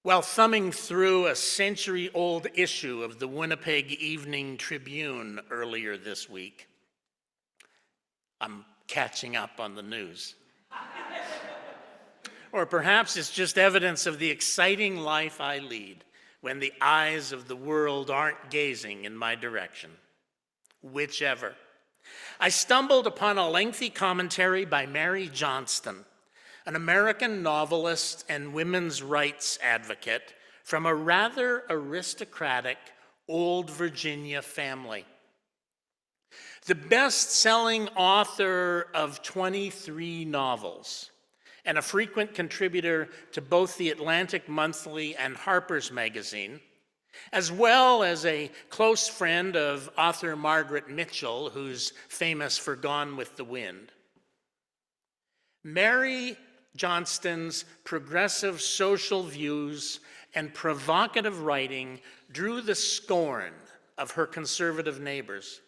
While thumbing through a century-old issue of the Winnipeg Evening Tribune earlier this week, I'm catching up on the news. Or perhaps it's just evidence of the exciting life I lead when the eyes of the world aren't gazing in my direction. Whichever. I stumbled upon a lengthy commentary by Mary Johnston, an American novelist and women's rights advocate from a rather aristocratic old Virginia family. The best-selling author of 23 novels and a frequent contributor to both the Atlantic Monthly and Harper's Magazine, as well as a close friend of author Margaret Mitchell, who's famous for Gone with the Wind. Mary Johnston's progressive social views and provocative writing drew the scorn of her conservative neighbors,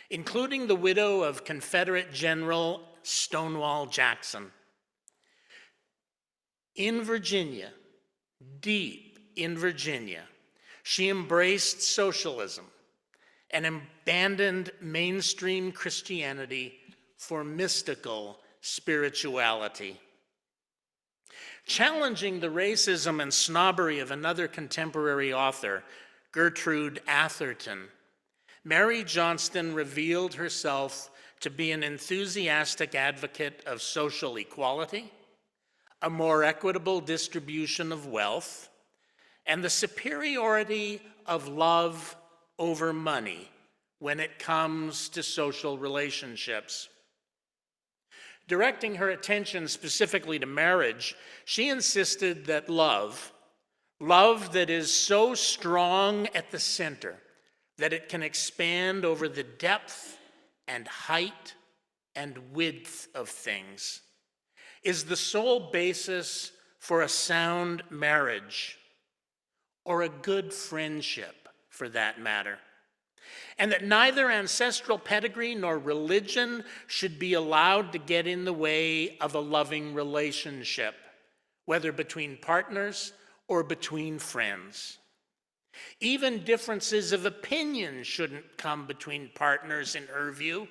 including the widow of Confederate General Stonewall Jackson. In Virginia, deep in Virginia, she embraced socialism and abandoned mainstream Christianity for mystical spirituality. Challenging the racism and snobbery of another contemporary author, Gertrude Atherton, Mary Johnston revealed herself to be an enthusiastic advocate of social equality, a more equitable distribution of wealth, and the superiority of love over money when it comes to social relationships. Directing her attention specifically to marriage, she insisted that love that is so strong at the center that it can expand over the depth and height and width of things, is the sole basis for a sound marriage, or a good friendship for that matter, and that neither ancestral pedigree nor religion should be allowed to get in the way of a loving relationship, whether between partners or between friends. Even differences of opinion shouldn't come between partners in her view,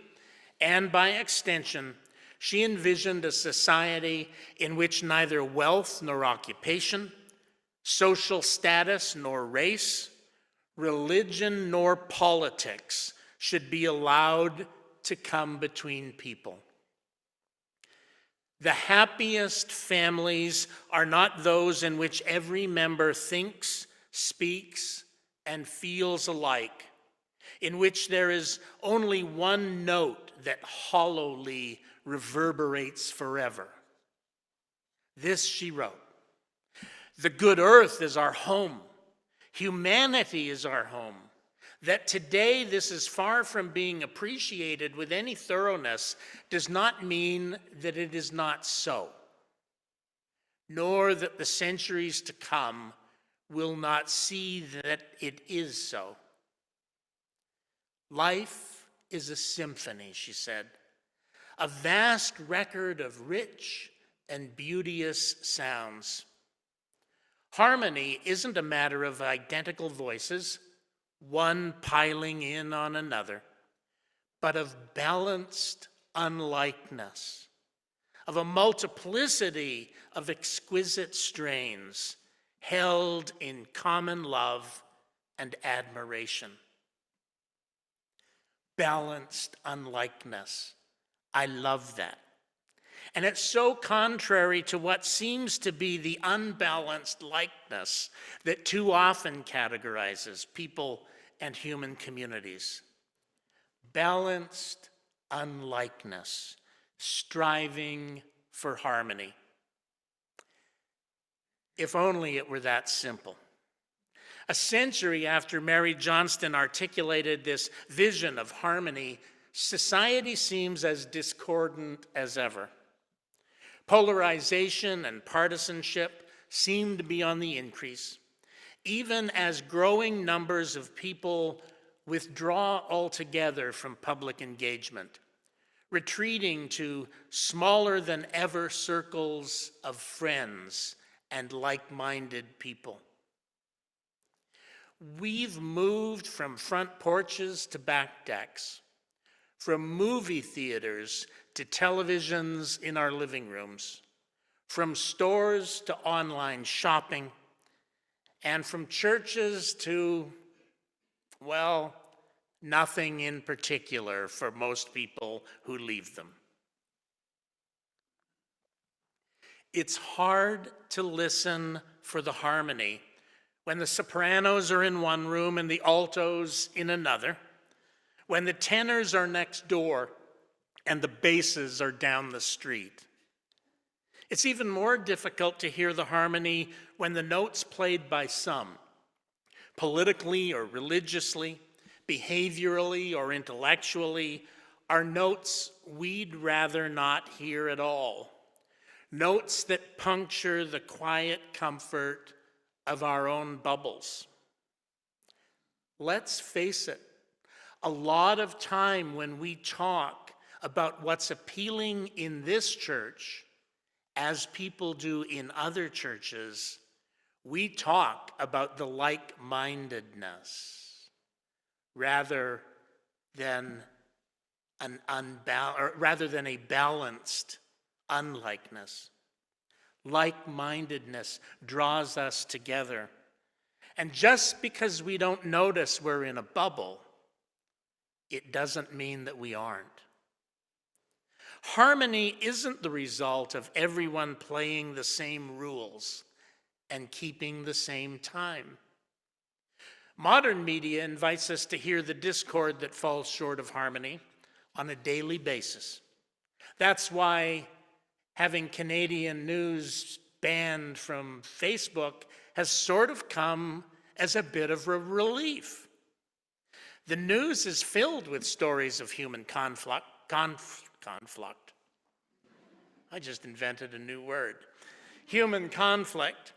and by extension, she envisioned a society in which neither wealth nor occupation, social status nor race, religion nor politics should be allowed to come between people. The happiest families are not those in which every member thinks, speaks, and feels alike, in which there is only one note that hollowly reverberates forever. This she wrote: "The good earth is our home. Humanity is our home. That today this is far from being appreciated with any thoroughness does not mean that it is not so, nor that the centuries to come will not see that it is so. Life is a symphony," she said, "a vast record of rich and beauteous sounds. Harmony isn't a matter of identical voices, one piling in on another, but of balanced unlikeness, of a multiplicity of exquisite strains held in common love and admiration." Balanced unlikeness. I love that. And it's so contrary to what seems to be the unbalanced likeness that too often categorizes people and human communities. Balanced unlikeness, striving for harmony. If only it were that simple. A century after Mary Johnston articulated this vision of harmony, society seems as discordant as ever. Polarization and partisanship seem to be on the increase, even as growing numbers of people withdraw altogether from public engagement, retreating to smaller than ever circles of friends and like-minded people. We've moved from front porches to back decks, from movie theaters to televisions in our living rooms, from stores to online shopping, and from churches to, well, nothing in particular for most people who leave them. It's hard to listen for the harmony when the sopranos are in one room and the altos in another, when the tenors are next door and the basses are down the street. It's even more difficult to hear the harmony when the notes played by some, politically or religiously, behaviorally or intellectually, are notes we'd rather not hear at all. Notes that puncture the quiet comfort of our own bubbles. Let's face it, a lot of time when we talk about what's appealing in this church, as people do in other churches, we talk about the like-mindedness rather than a balanced unlikeness. Like-mindedness draws us together. And just because we don't notice we're in a bubble, it doesn't mean that we aren't. Harmony isn't the result of everyone playing the same rules and keeping the same time. Modern media invites us to hear the discord that falls short of harmony on a daily basis. That's why having Canadian news banned from Facebook has sort of come as a bit of a relief. The news is filled with stories of human conflict. I just invented a new word. Human conflict.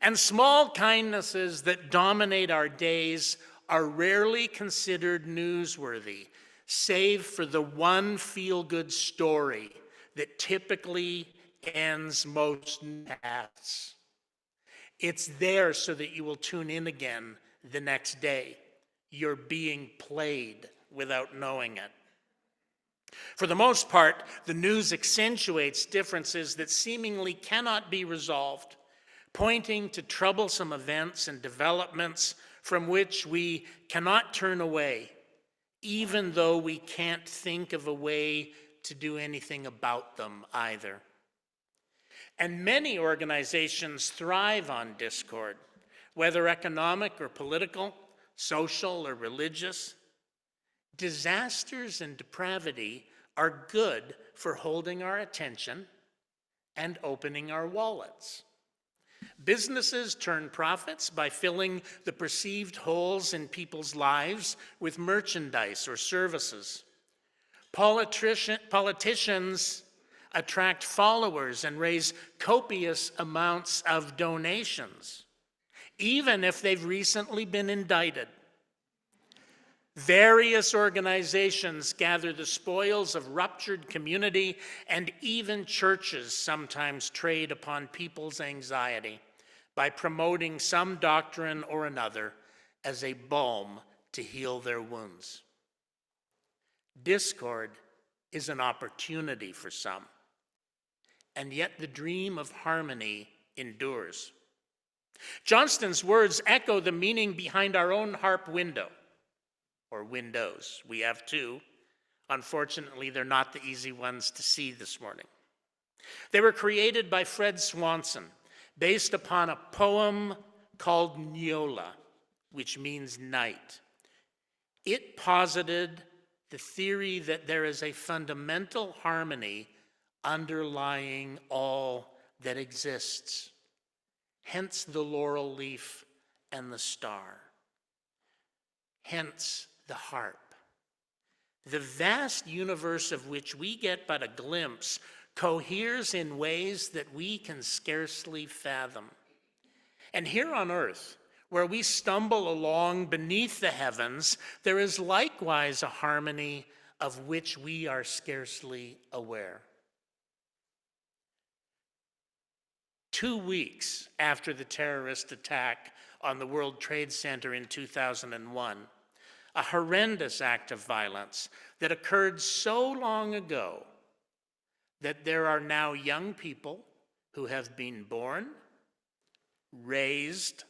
And small kindnesses that dominate our days are rarely considered newsworthy, save for the one feel-good story that typically ends most newscasts. It's there so that you will tune in again the next day. You're being played without knowing it. For the most part, the news accentuates differences that seemingly cannot be resolved, pointing to troublesome events and developments from which we cannot turn away, even though we can't think of a way to do anything about them either. And many organizations thrive on discord, whether economic or political, social or religious. Disasters and depravity are good for holding our attention and opening our wallets. Businesses turn profits by filling the perceived holes in people's lives with merchandise or services. Politicians attract followers and raise copious amounts of donations, even if they've recently been indicted. Various organizations gather the spoils of ruptured community, and even churches sometimes trade upon people's anxiety by promoting some doctrine or another as a balm to heal their wounds. Discord is an opportunity for some, and yet the dream of harmony endures. Johnston's words echo the meaning behind our own harp window, or windows. We have two. Unfortunately, they're not the easy ones to see this morning. They were created by Fred Swanson, based upon a poem called Neola, which means night. It posited the theory that there is a fundamental harmony underlying all that exists, hence the laurel leaf and the star, hence the harp. The vast universe of which we get but a glimpse coheres in ways that we can scarcely fathom. And here on earth, where we stumble along beneath the heavens, there is likewise a harmony of which we are scarcely aware. 2 weeks after the terrorist attack on the World Trade Center in 2001, a horrendous act of violence that occurred so long ago that there are now young people who have been born, raised,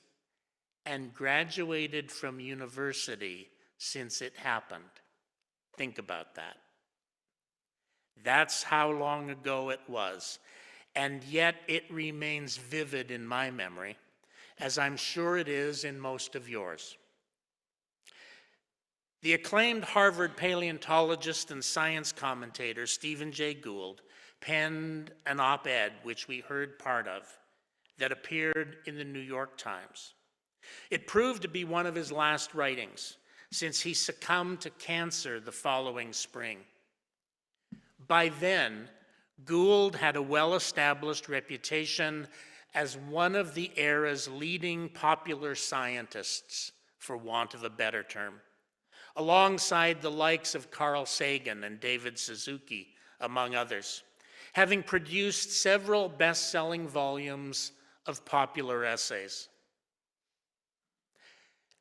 and graduated from university since it happened. Think about that. That's how long ago it was, and yet it remains vivid in my memory, as I'm sure it is in most of yours. The acclaimed Harvard paleontologist and science commentator Stephen Jay Gould penned an op-ed, which we heard part of, that appeared in the New York Times. It proved to be one of his last writings, since he succumbed to cancer the following spring. By then, Gould had a well-established reputation as one of the era's leading popular scientists, for want of a better term, alongside the likes of Carl Sagan and David Suzuki, among others, having produced several best-selling volumes of popular essays.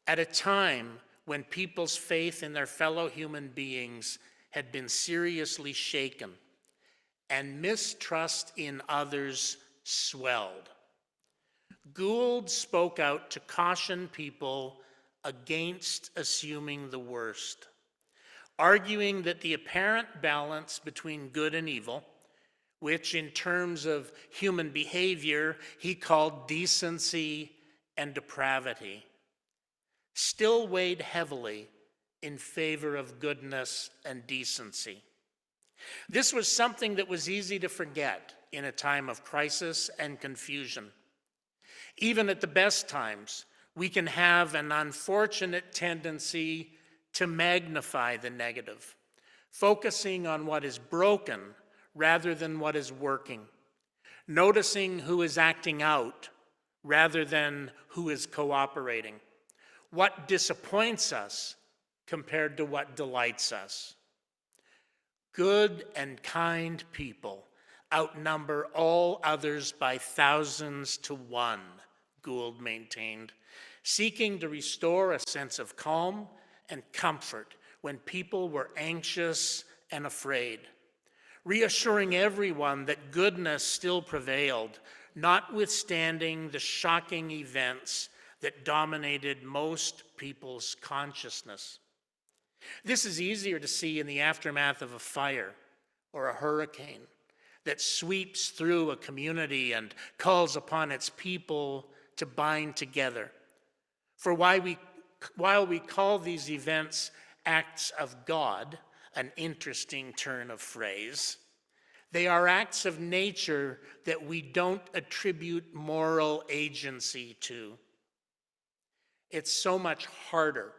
At a time when people's faith in their fellow human beings had been seriously shaken and mistrust in others swelled, Gould spoke out to caution people against assuming the worst, arguing that the apparent balance between good and evil, which in terms of human behavior he called decency and depravity, still weighed heavily in favor of goodness and decency. This was something that was easy to forget in a time of crisis and confusion. Even at the best times, we can have an unfortunate tendency to magnify the negative, focusing on what is broken rather than what is working, noticing who is acting out rather than who is cooperating, what disappoints us compared to what delights us. Good and kind people outnumber all others by thousands to one, Gould maintained, seeking to restore a sense of calm and comfort when people were anxious and afraid, reassuring everyone that goodness still prevailed, notwithstanding the shocking events that dominated most people's consciousness. This is easier to see in the aftermath of a fire or a hurricane that sweeps through a community and calls upon its people to bind together. For while we call these events acts of God, an interesting turn of phrase, they are acts of nature that we don't attribute moral agency to. It's so much harder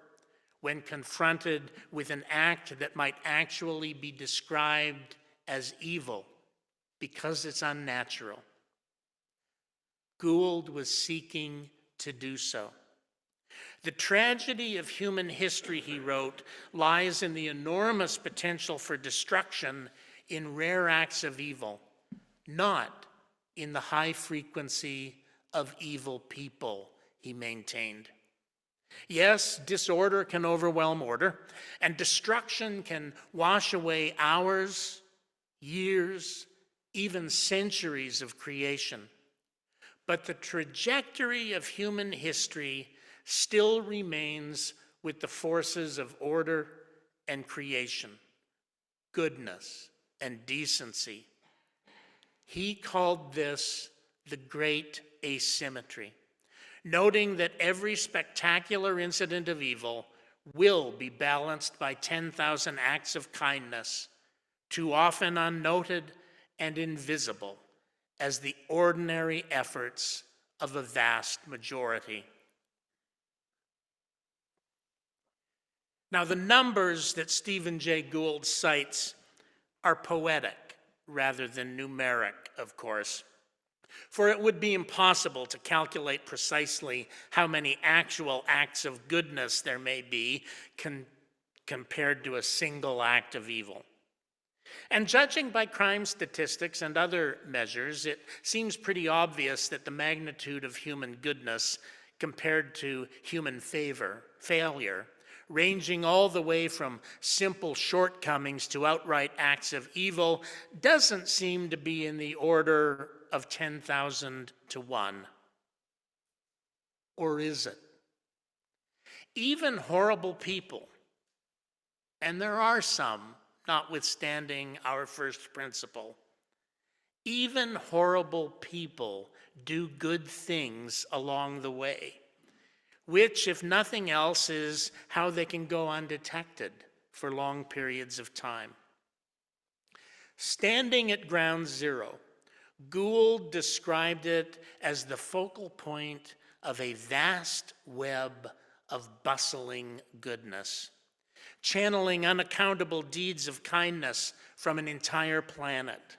when confronted with an act that might actually be described as evil because it's unnatural. Gould was seeking to do so. The tragedy of human history, he wrote, lies in the enormous potential for destruction in rare acts of evil, not in the high frequency of evil people, he maintained. Yes, disorder can overwhelm order, and destruction can wash away hours, years, even centuries of creation. But the trajectory of human history still remains with the forces of order and creation, goodness and decency. He called this the great asymmetry, noting that every spectacular incident of evil will be balanced by 10,000 acts of kindness, too often unnoted and invisible as the ordinary efforts of a vast majority. Now, the numbers that Stephen Jay Gould cites are poetic rather than numeric, of course, for it would be impossible to calculate precisely how many actual acts of goodness there may be compared to a single act of evil. And judging by crime statistics and other measures, it seems pretty obvious that the magnitude of human goodness compared to human failure, ranging all the way from simple shortcomings to outright acts of evil, doesn't seem to be in the order of 10,000 to 1. Or is it? Even horrible people, and there are some, notwithstanding our first principle, even horrible people do good things along the way, which, if nothing else, is how they can go undetected for long periods of time. Standing at ground zero, Gould described it as the focal point of a vast web of bustling goodness, channeling unaccountable deeds of kindness from an entire planet.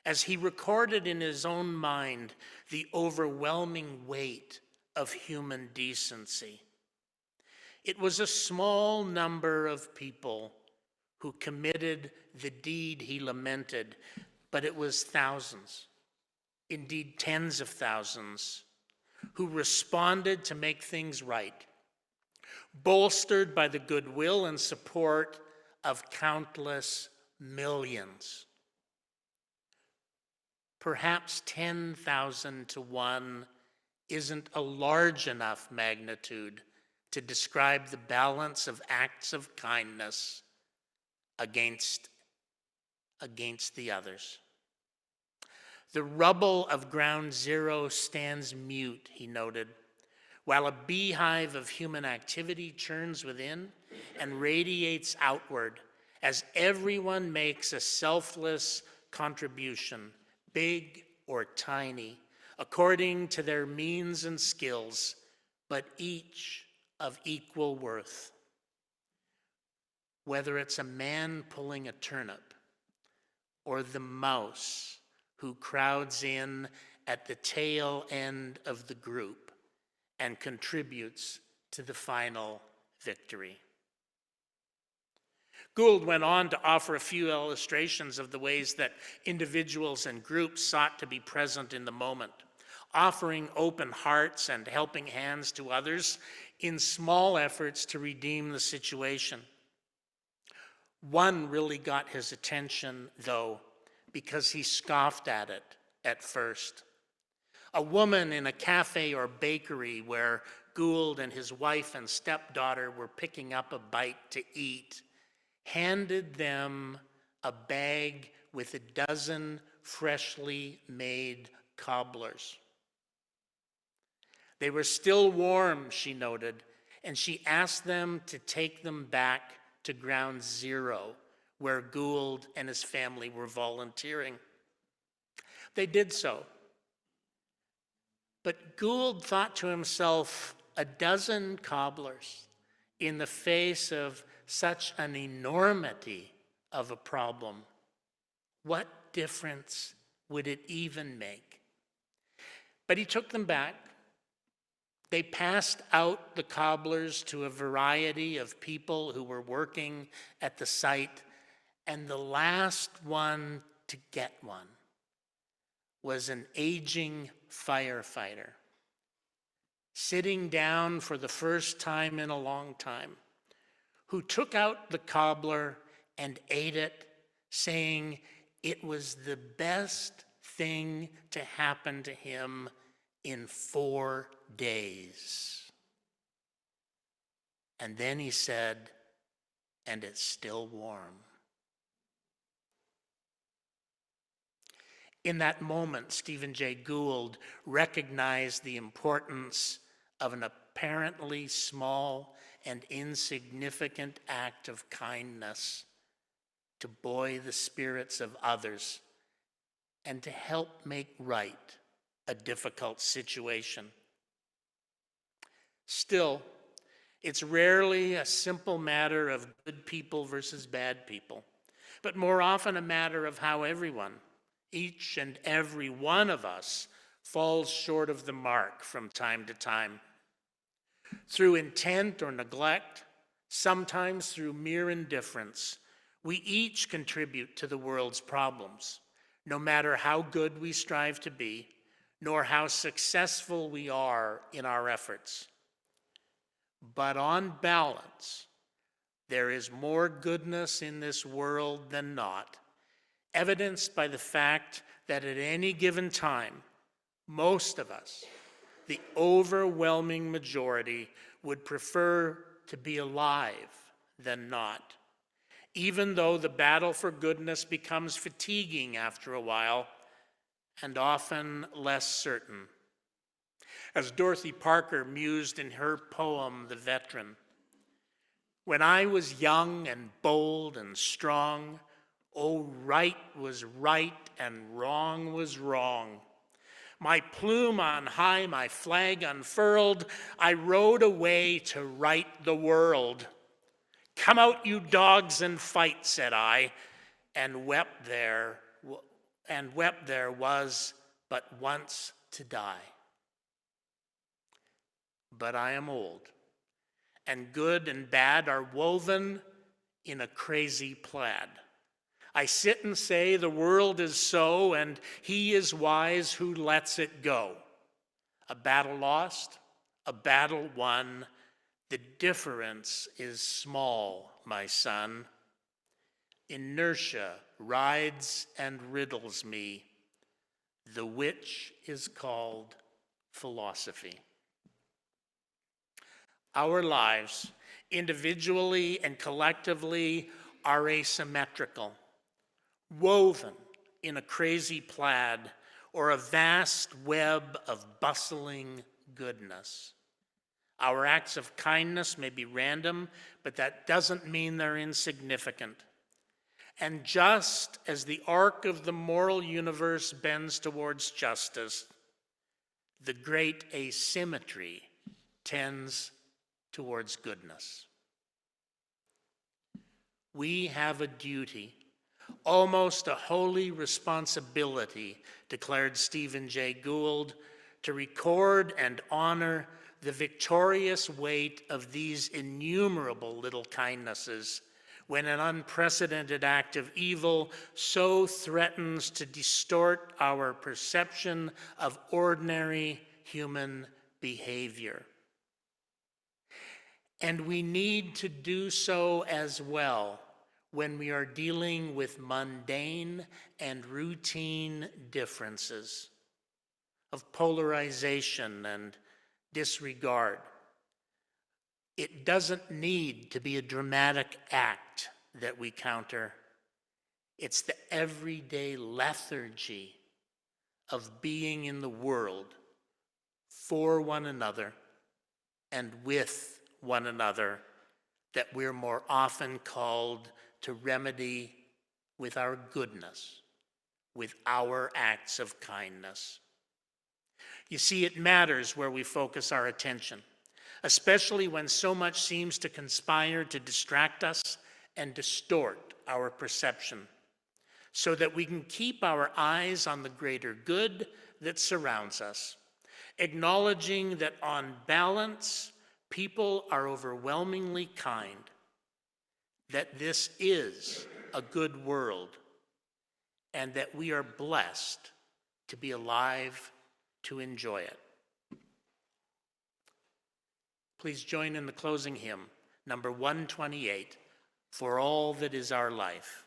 As he recorded in his own mind the overwhelming weight of human decency. It was a small number of people who committed the deed he lamented, but it was thousands, indeed tens of thousands, who responded to make things right, bolstered by the goodwill and support of countless millions. Perhaps 10,000 to 1 isn't a large enough magnitude to describe the balance of acts of kindness against the others. The rubble of ground zero stands mute, he noted, while a beehive of human activity churns within and radiates outward as everyone makes a selfless contribution, big or tiny, according to their means and skills, but each of equal worth. Whether it's a man pulling a turnip or the mouse who crowds in at the tail end of the group and contributes to the final victory. Gould went on to offer a few illustrations of the ways that individuals and groups sought to be present in the moment, offering open hearts and helping hands to others in small efforts to redeem the situation. One really got his attention, though, because he scoffed at it at first. A woman in a cafe or bakery where Gould and his wife and stepdaughter were picking up a bite to eat handed them a bag with a dozen freshly made cobblers. They were still warm, she noted, and she asked them to take them back to ground zero, where Gould and his family were volunteering. They did so. But Gould thought to himself, a dozen cobblers in the face of such an enormity of a problem, what difference would it even make? But he took them back. They passed out the cobblers to a variety of people who were working at the site, and the last one to get one was an aging firefighter, sitting down for the first time in a long time, who took out the cobbler and ate it, saying it was the best thing to happen to him in 4 days. And then he said, and it's still warm. In that moment, Stephen Jay Gould recognized the importance of an apparently small and insignificant act of kindness to buoy the spirits of others and to help make right a difficult situation. Still, it's rarely a simple matter of good people versus bad people, but more often a matter of how everyone, each and every one of us, falls short of the mark from time to time. Through intent or neglect, sometimes through mere indifference, we each contribute to the world's problems, no matter how good we strive to be, nor how successful we are in our efforts. But on balance, there is more goodness in this world than not, evidenced by the fact that at any given time, most of us, the overwhelming majority, would prefer to be alive than not, even though the battle for goodness becomes fatiguing after a while and often less certain. As Dorothy Parker mused in her poem, The Veteran, "When I was young and bold and strong, oh, right was right and wrong was wrong. My plume on high, my flag unfurled, I rode away to right the world. Come out, you dogs, and fight," said I, and wept there was but once to die. But I am old, and good and bad are woven in a crazy plaid. I sit and say the world is so, and he is wise who lets it go. A battle lost, a battle won, the difference is small, my son. Inertia rides and riddles me, the which is called philosophy. Our lives, individually and collectively, are asymmetrical, woven in a crazy plaid or a vast web of bustling goodness. Our acts of kindness may be random, but that doesn't mean they're insignificant. And just as the arc of the moral universe bends towards justice, the great asymmetry tends towards goodness. We have a duty, almost a holy responsibility, declared Stephen Jay Gould, to record and honor the victorious weight of these innumerable little kindnesses when an unprecedented act of evil so threatens to distort our perception of ordinary human behavior. And we need to do so as well when we are dealing with mundane and routine differences of polarization and disregard. It doesn't need to be a dramatic act that we counter. It's the everyday lethargy of being in the world for one another and with one another that we're more often called to remedy with our goodness, with our acts of kindness. You see, it matters where we focus our attention, especially when so much seems to conspire to distract us and distort our perception, so that we can keep our eyes on the greater good that surrounds us, acknowledging that on balance, people are overwhelmingly kind, that this is a good world, and that we are blessed to be alive to enjoy it. Please join in the closing hymn, number 128, For All That Is Our Life.